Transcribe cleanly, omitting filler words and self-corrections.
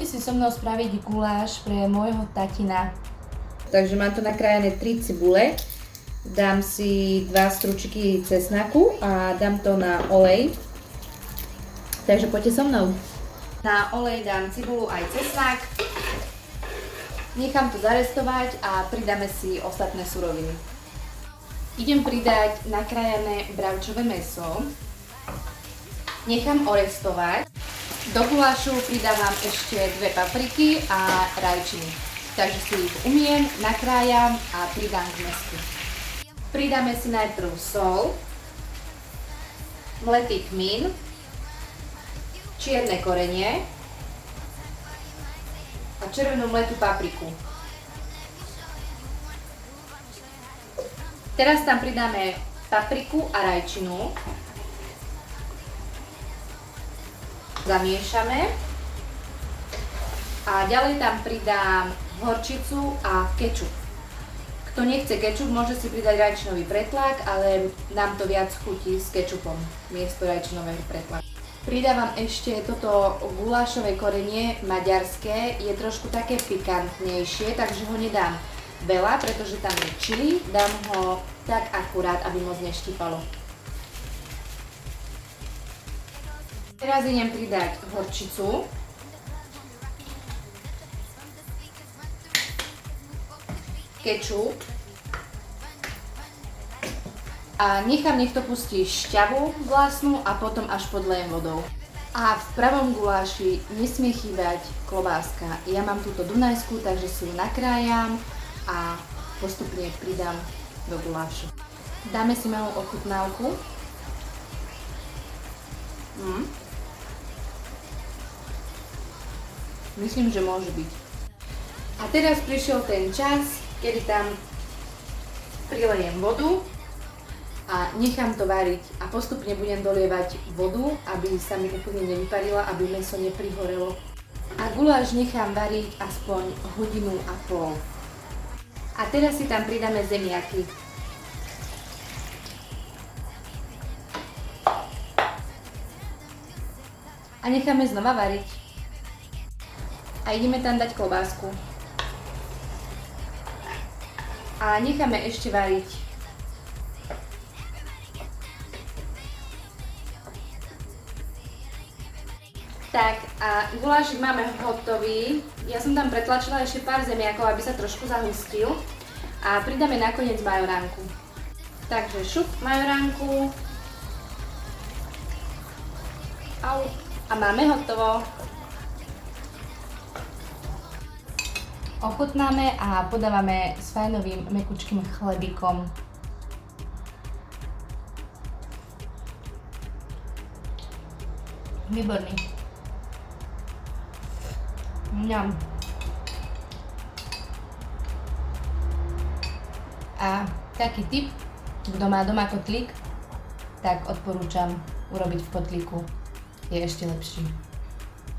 Poďte si so mnou spraviť guláš pre môjho tatina. Takže mám tu nakrájané 3 cibule. Dám si 2 stručiky cesnaku a dám to na olej. Takže poďte so mnou. Na olej dám cibulu aj cesnak. Nechám to zarestovať a pridáme si ostatné suroviny. Idem pridať nakrájané bravčové mäso. Nechám orestovať. Do gulášu pridávam ešte 2 papriky a rajčiny. Takže si ich umiem, nakrájam a pridám k mäsku. Pridáme si najprv soľ, mletý kmín, čierne korenie a červenú mletú papriku. Teraz tam pridáme papriku a rajčinu. Zamiešame. A ďalej tam pridám horčicu a kečup. Kto nechce kečup, môže si pridať rajčinový pretlak, ale nám to viac chutí s kečupom miesto rajčinového pretlaku. Pridávam ešte toto gulášové korenie maďarské, je trošku také pikantnejšie, takže ho nedám veľa, pretože tam je čili, dám ho tak akurát, aby moc neštípalo. Teraz idem pridať horčicu. Kečup. A nech to pustí šťavu vlastnú a potom až podlejem vodou. A v pravom guláši nesmie chýbať klobáska. Ja mám túto dunajskú, takže si ju nakrájam a postupne pridám do gulášu. Dáme si malú ochutnávku. Myslím, že môže byť. A teraz prišiel ten čas, kedy tam prilejem vodu a nechám to variť a postupne budem dolievať vodu, aby sa mi úplne nevyparila, aby mäso neprihorelo. A guláš nechám variť aspoň 1,5 hodiny. A teraz si tam pridáme zemiaky. A necháme znova variť. A ideme tam dať klobásku. A necháme ešte variť. Tak a gulášik máme hotový. Ja som tam pretlačila ešte pár zemiakov, aby sa trošku zahustil. A pridáme nakoniec majoránku. Takže šup majoránku. Au. A máme hotovo. Ochutnáme a podávame s fajnovým mekučkým chlebíkom. Výborný. Mňam. A taký tip, kto má doma kotlík, tak odporúčam urobiť v kotlíku. Je ešte lepší.